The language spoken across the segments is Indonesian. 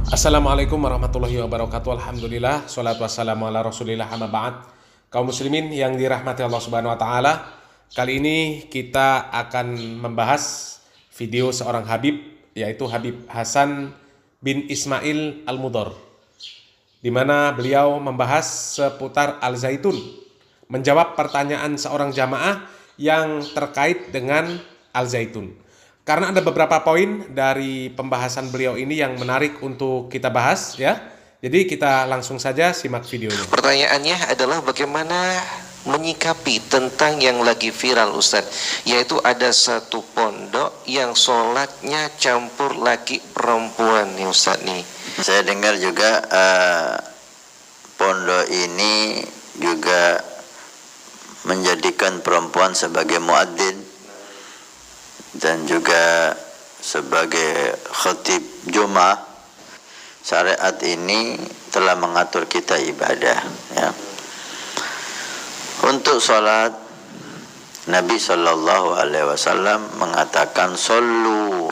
Assalamualaikum warahmatullahi wabarakatuh. Alhamdulillah, salatu wassalamu ala rasulillah, amma ba'd. Kaum muslimin yang dirahmati Allah subhanahu wa ta'ala, kali ini kita akan membahas video seorang Habib, yaitu Habib Hasan bin Ismail Al-Mudhor, di mana beliau membahas seputar Al-Zaitun, menjawab pertanyaan seorang jamaah yang terkait dengan Al-Zaitun. Karena ada beberapa poin dari pembahasan beliau ini yang menarik untuk kita bahas, ya. Jadi kita langsung saja simak videonya. Pertanyaannya adalah bagaimana menyikapi tentang yang lagi viral, Ustadz, yaitu ada satu pondok yang sholatnya campur laki perempuan nih, Ustadz nih. Saya dengar juga pondok ini juga menjadikan perempuan sebagai muadzin dan juga sebagai khatib Jumat. Syariat ini telah mengatur kita ibadah, ya. Untuk sholat, Nabi Shallallahu Alaihi Wasallam mengatakan, "Shollu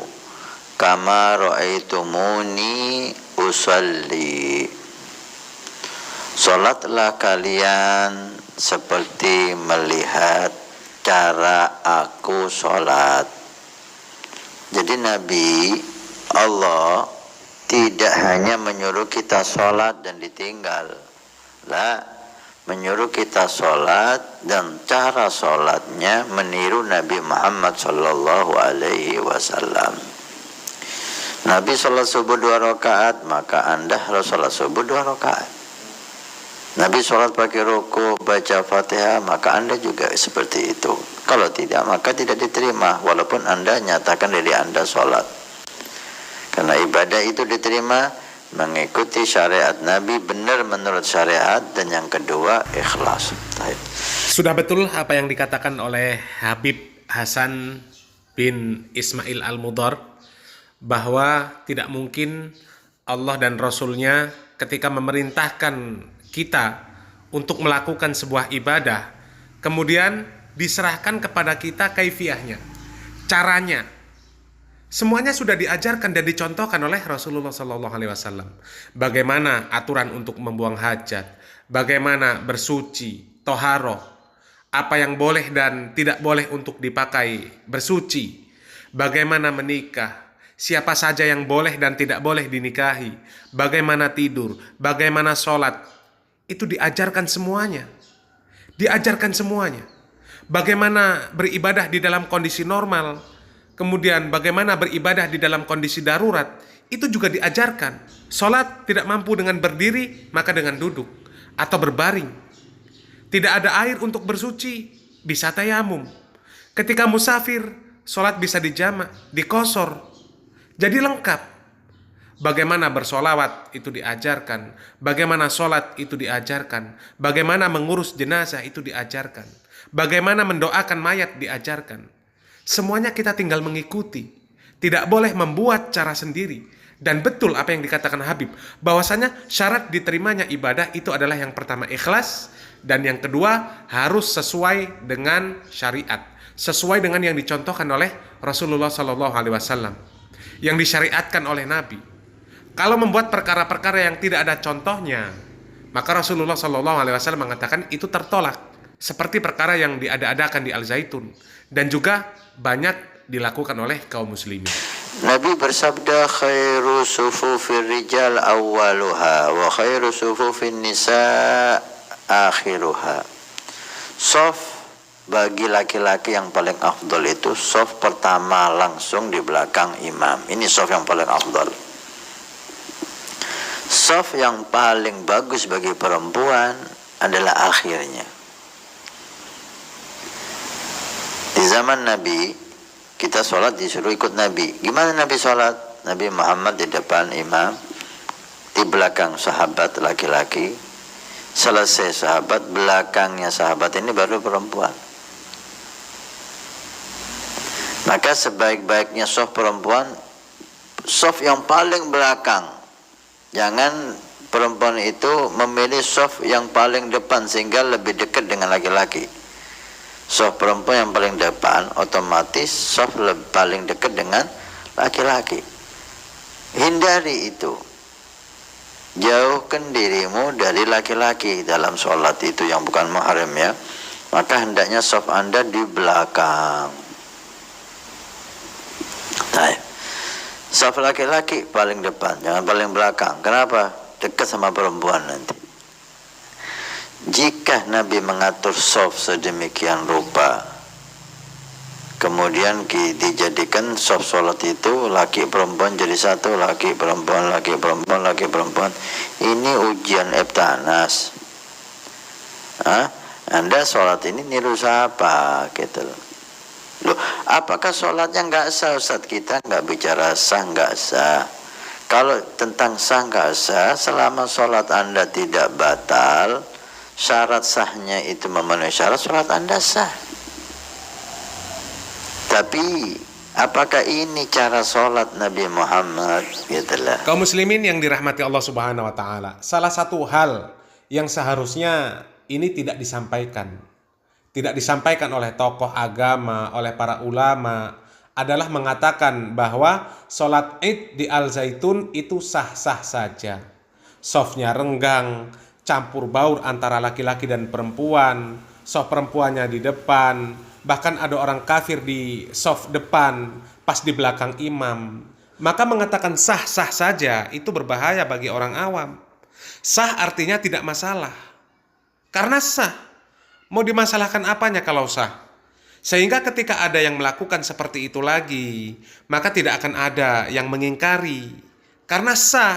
kama ra'aitumuni usalli." Sholatlah kalian seperti melihat cara aku sholat. Jadi Nabi Allah tidak hanya menyuruh kita sholat dan ditinggal, lah, menyuruh kita sholat dan cara sholatnya meniru Nabi Muhammad Sallallahu Alaihi Wasallam. Nabi sholat subuh 2 rakaat, maka anda harus sholat subuh 2 rakaat. Nabi sholat pakai ruku, baca Fatihah, maka anda juga seperti itu. Kalau tidak, maka tidak diterima, walaupun anda nyatakan diri anda sholat. Karena ibadah itu diterima mengikuti syariat Nabi, benar menurut syariat, dan yang kedua ikhlas. Sudah betul apa yang dikatakan oleh Habib Hasan bin Ismail Al-Mudhor, bahwa tidak mungkin Allah dan Rasulnya ketika memerintahkan kita untuk melakukan sebuah ibadah, kemudian diserahkan kepada kita kaifiyahnya, caranya. Semuanya sudah diajarkan dan dicontohkan oleh Rasulullah SAW. Bagaimana aturan untuk membuang hajat, bagaimana bersuci, toharoh, apa yang boleh dan tidak boleh untuk dipakai bersuci, bagaimana menikah, siapa saja yang boleh dan tidak boleh dinikahi, bagaimana tidur, bagaimana sholat. Itu diajarkan semuanya. Diajarkan semuanya. Bagaimana beribadah di dalam kondisi normal, kemudian bagaimana beribadah di dalam kondisi darurat, itu juga diajarkan. Sholat tidak mampu dengan berdiri, maka dengan duduk atau berbaring. Tidak ada air untuk bersuci, bisa tayamum. Ketika musafir, sholat bisa dijamak, dikosor. Jadi lengkap. Bagaimana bersolawat itu diajarkan, bagaimana sholat itu diajarkan, bagaimana mengurus jenazah itu diajarkan, bagaimana mendoakan mayat diajarkan. Semuanya kita tinggal mengikuti, tidak boleh membuat cara sendiri. Dan betul apa yang dikatakan Habib, bahwasanya syarat diterimanya ibadah itu adalah yang pertama ikhlas, dan yang kedua harus sesuai dengan syariat, sesuai dengan yang dicontohkan oleh Rasulullah SAW, yang disyariatkan oleh Nabi. Kalau membuat perkara-perkara yang tidak ada contohnya, maka Rasulullah SAW mengatakan itu tertolak. Seperti perkara yang diada-adakan di Al-Zaitun, dan juga banyak dilakukan oleh kaum muslimin. Nabi bersabda, khairu sufufir rijal awwaluha wa khairu sufufin nisa akhiruha. Sof bagi laki-laki yang paling afdol itu sof pertama langsung di belakang imam. Ini sof yang paling afdol. Sof yang paling bagus bagi perempuan adalah akhirnya. Di zaman Nabi, kita sholat disuruh ikut Nabi. Gimana Nabi sholat? Nabi Muhammad di depan imam, di belakang sahabat laki-laki. Selesai sahabat, belakangnya sahabat ini baru perempuan. Maka sebaik-baiknya sof perempuan, sof yang paling belakang. Jangan perempuan itu memilih sof yang paling depan sehingga lebih dekat dengan laki-laki. Sof perempuan yang paling depan, otomatis sof paling dekat dengan laki-laki. Hindari itu. jauhkan dirimu dari laki-laki dalam sholat itu yang bukan mahram ya. Maka hendaknya saf Anda di belakang. Baik. Saf laki-laki paling depan, jangan paling belakang. Kenapa? Dekat sama perempuan nanti. Jika Nabi mengatur saf sedemikian rupa, kemudian dijadikan saf sholat itu laki perempuan jadi satu, laki perempuan, laki perempuan, laki perempuan. Ini ujian Eptanas. Anda sholat ini niru siapa gitu loh. Loh, apakah sholatnya nggak sah Ustaz? Kita nggak bicara sah nggak sah. Kalau tentang sah nggak sah, selama sholat Anda tidak batal, syarat sahnya itu memenuhi syarat, sholat Anda sah. Tapi apakah ini cara sholat Nabi Muhammad? Gitulah. Kaum muslimin yang dirahmati Allah Subhanahu wa taala, salah satu hal yang seharusnya ini tidak disampaikan oleh tokoh agama, oleh para ulama, adalah mengatakan bahwa sholat Id di Al-Zaitun itu sah-sah saja. Shafnya renggang, campur baur antara laki-laki dan perempuan, shaf perempuannya di depan, bahkan ada orang kafir di shaf depan, pas di belakang imam. Maka mengatakan sah-sah saja itu berbahaya bagi orang awam. Sah artinya tidak masalah. Karena sah. Mau dimasalahkan apanya kalau sah? Sehingga ketika ada yang melakukan seperti itu lagi, maka tidak akan ada yang mengingkari. Karena sah.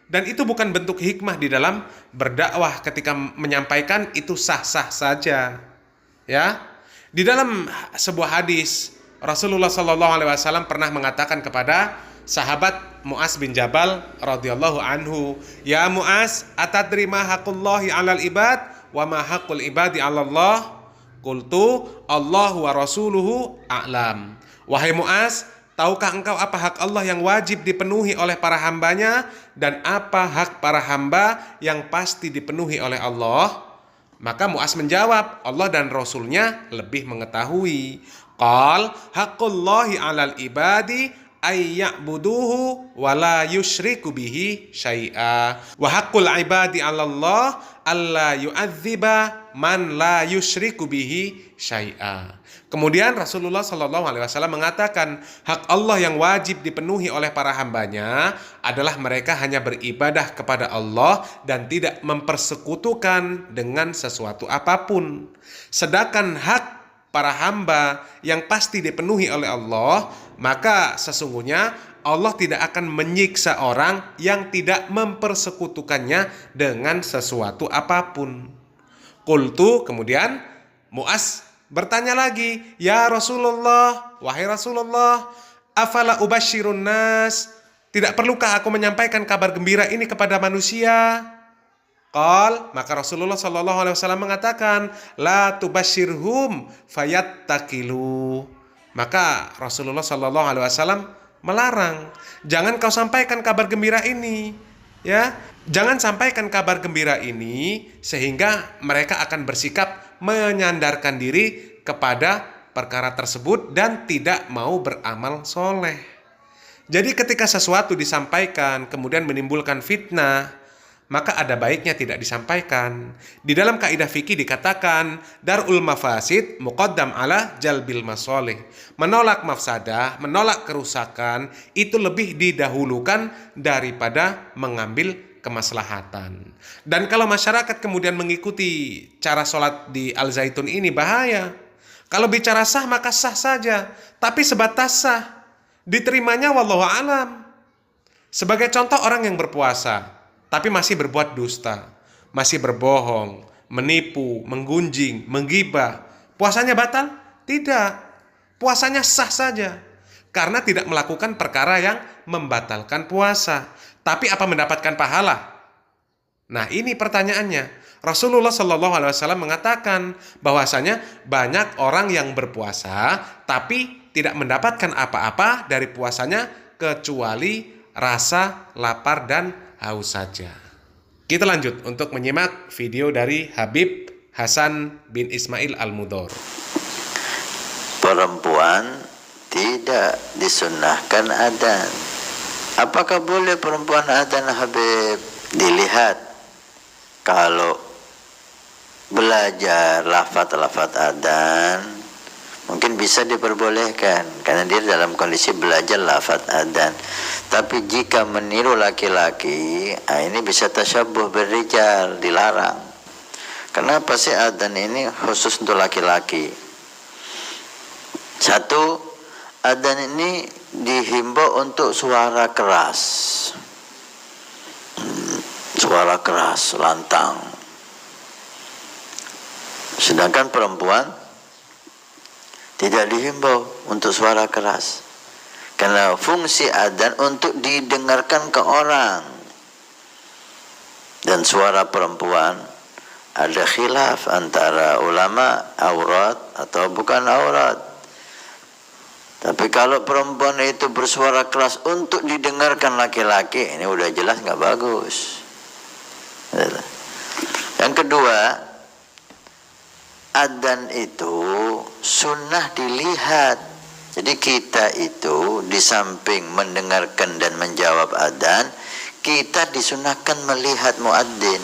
Dan itu bukan bentuk hikmah di dalam berdakwah ketika menyampaikan itu sah-sah saja. Ya. Di dalam sebuah hadis, Rasulullah SAW pernah mengatakan kepada sahabat Mu'az bin Jabal radhiyallahu anhu, "Ya Mu'az, atadri ma haqqullahi 'alal ibad wa ma haqqul ibadi 'alallah?" Qultu, "Allahu wa rasuluhu a'lam." Wahai Mu'az, tahukah engkau apa hak Allah yang wajib dipenuhi oleh para hambanya dan apa hak para hamba yang pasti dipenuhi oleh Allah? Maka Mu'az menjawab, Allah dan Rasulnya lebih mengetahui. Qal haqqullahi 'alal ibadi ay ya'buduhu wa la yusyriku bihi syai'a wa haqqul ibadi 'alallah alla yu'adziba man la yusyriku bihi syai'a. Kemudian Rasulullah SAW mengatakan hak Allah yang wajib dipenuhi oleh para hambanya adalah mereka hanya beribadah kepada Allah dan tidak mempersekutukan dengan sesuatu apapun. Sedangkan hak para hamba yang pasti dipenuhi oleh Allah, maka sesungguhnya Allah tidak akan menyiksa orang yang tidak mempersekutukannya dengan sesuatu apapun. Qultu, kemudian Mu'az bertanya lagi, "Ya Rasulullah, wahai Rasulullah, afala ubasyirun nas? Tidak perlukah aku menyampaikan kabar gembira ini kepada manusia?" Qal, maka Rasulullah SAW mengatakan, "La tubasyirhum fayattakilu." Maka Rasulullah SAW melarang, jangan kau sampaikan kabar gembira ini, ya. Jangan sampaikan kabar gembira ini sehingga mereka akan bersikap menyandarkan diri kepada perkara tersebut dan tidak mau beramal soleh. Jadi ketika sesuatu disampaikan kemudian menimbulkan fitnah, maka ada baiknya tidak disampaikan. Di dalam kaidah fikih dikatakan darul mafasid muqaddam ala jalbil masolih. Menolak mafsadah, menolak kerusakan itu lebih didahulukan daripada mengambil kemaslahatan. Dan kalau masyarakat kemudian mengikuti cara sholat di Al-Zaitun ini bahaya. Kalau bicara sah maka sah saja, tapi sebatas sah. Diterimanya wallahu alam. Sebagai contoh orang yang berpuasa tapi masih berbuat dusta, masih berbohong, menipu, menggunjing, menggibah, puasanya batal? Tidak. Puasanya sah saja karena tidak melakukan perkara yang membatalkan puasa. Tapi apa mendapatkan pahala? Nah, ini pertanyaannya. Rasulullah SAW mengatakan bahwasanya banyak orang yang berpuasa tapi tidak mendapatkan apa-apa dari puasanya kecuali rasa lapar dan haus saja. Kita lanjut untuk menyimak video dari Habib Hasan bin Ismail Al-Mudhor. Perempuan tidak disunnahkan adzan. Apakah boleh perempuan adzan, Habib? dilihat. Kalau belajar lafaz-lafaz adzan mungkin bisa diperbolehkan karena dia dalam kondisi belajar lafaz adzan. Tapi jika meniru laki-laki, ini bisa tasyabuh berrijal, dilarang. Kenapa sih adzan ini khusus untuk laki-laki? Satu, adzan ini dihimbau untuk suara keras, suara keras, lantang. Sedangkan perempuan tidak dihimbau untuk suara keras. Karena fungsi adzan untuk didengarkan ke orang. Dan suara perempuan ada khilaf antara ulama aurat atau bukan aurat. Tapi kalau perempuan itu bersuara keras untuk didengarkan laki-laki, ini udah jelas nggak bagus. Yang kedua, adzan itu sunnah dilihat. Jadi kita itu di samping mendengarkan dan menjawab adzan, kita disunahkan melihat muadzin.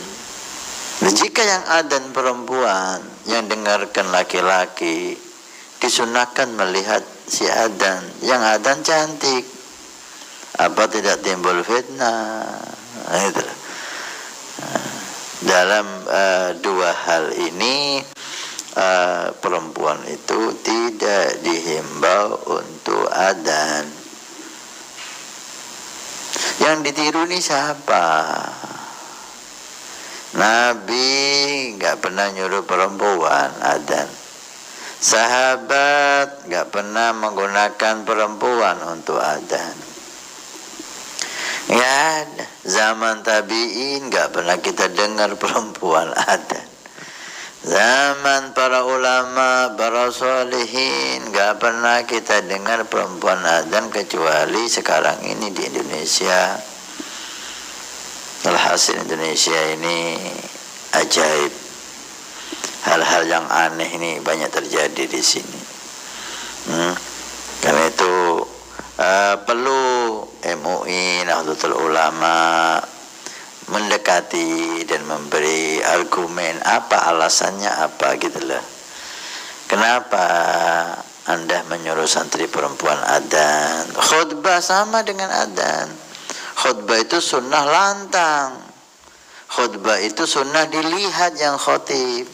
Dan jika yang adzan perempuan, yang dengarkan laki-laki, disunahkan melihat si adzan. Yang adzan cantik, apa tidak timbul fitnah? Itu. Dalam dua hal ini perempuan itu tidak dihimbau untuk adzan. Yang ditiru ini siapa? Nabi nggak pernah nyuruh perempuan adzan. Sahabat nggak pernah menggunakan perempuan untuk adzan. Ya, zaman tabi'in nggak pernah kita dengar perempuan adzan. Zaman para ulama, para sholihin, nggak pernah kita dengar perempuan adzan kecuali sekarang ini di Indonesia. Alhasil Indonesia ini ajaib. Hal-hal yang aneh ini banyak terjadi di sini. Karena itu perlu MUI, Nahdlatul Ulama mendekati dan memberi argumen apa alasannya apa gitu loh. Kenapa Anda menyuruh santri perempuan adzan? Khutbah sama dengan adzan. Khutbah itu sunnah lantang. Khutbah itu sunnah dilihat yang khotib.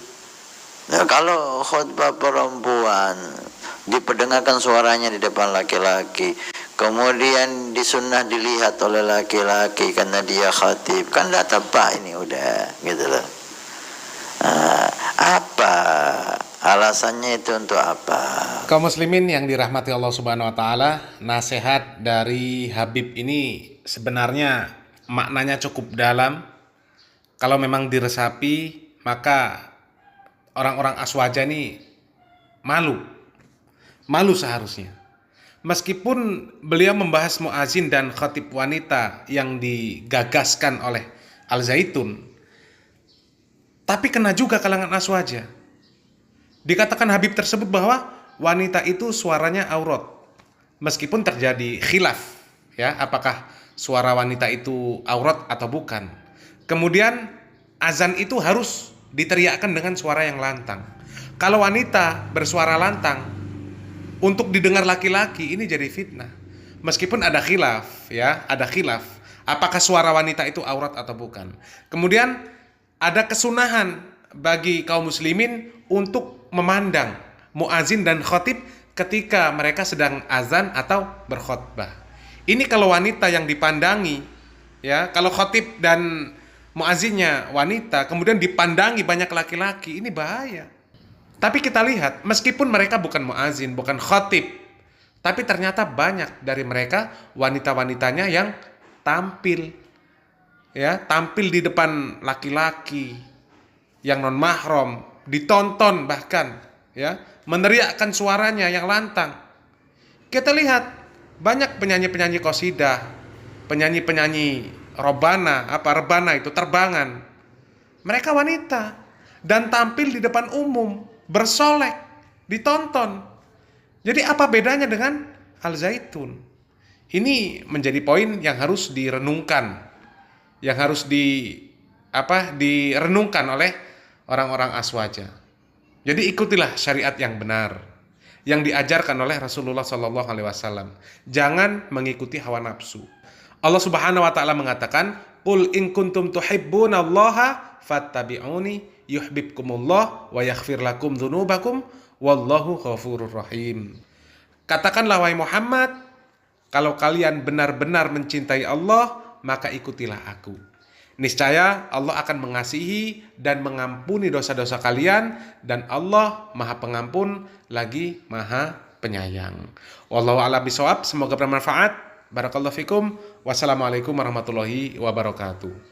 Nah, kalau khutbah perempuan diperdengarkan suaranya di depan laki-laki, kemudian disunnah dilihat oleh laki-laki karena dia khatib, kan tidak tepat ini udah gitu loh. Apa alasannya itu untuk apa? Kaum muslimin yang dirahmati Allah Subhanahu wa taala, nasihat dari Habib ini sebenarnya maknanya cukup dalam. Kalau memang diresapi, maka orang-orang aswaja ini malu seharusnya. Meskipun beliau membahas muazin dan khatib wanita yang digagaskan oleh Al-Zaitun, tapi kena juga kalangan aswaja. Dikatakan Habib tersebut bahwa wanita itu suaranya aurat. Meskipun terjadi khilaf, ya, apakah suara wanita itu aurat atau bukan. Kemudian azan itu harus diteriakkan dengan suara yang lantang. Kalau wanita bersuara lantang untuk didengar laki-laki, ini jadi fitnah. Meskipun ada khilaf, ya, ada khilaf. Apakah suara wanita itu aurat atau bukan? Kemudian ada kesunahan bagi kaum muslimin untuk memandang muazin dan khatib ketika mereka sedang azan atau berkhutbah. Ini kalau wanita yang dipandangi, ya, kalau khatib dan muazinnya wanita, kemudian dipandangi banyak laki-laki, ini bahaya. Tapi kita lihat, meskipun mereka bukan muazin, bukan khatib, tapi ternyata banyak dari mereka wanita-wanitanya yang tampil, ya, tampil di depan laki-laki yang non mahram, ditonton bahkan, ya, meneriakkan suaranya yang lantang. Kita lihat banyak penyanyi-penyanyi qasidah, penyanyi-penyanyi rebana itu terbangan. Mereka wanita dan tampil di depan umum, bersolek, ditonton. Jadi apa bedanya dengan Al-Zaitun? Ini menjadi poin yang harus direnungkan, yang harus direnungkan oleh orang-orang aswaja. Jadi ikutilah syariat yang benar yang diajarkan oleh Rasulullah Shallallahu Alaihi Wasallam. Jangan mengikuti hawa nafsu. Allah Subhanahu Wa Taala mengatakan, "Qul in kuntum tuhibbunallaha fattabi'uni yuhibbukumullah wa yaghfir lakum dzunubakum wallahu ghafurur rahim." Katakanlah wahai Muhammad, kalau kalian benar-benar mencintai Allah, maka ikutilah aku. Niscaya Allah akan mengasihi dan mengampuni dosa-dosa kalian, dan Allah Maha Pengampun lagi Maha Penyayang. Wallahu a'lam bishawab. Semoga bermanfaat. Barakallahu fikum. Wassalamualaikum warahmatullahi wabarakatuh.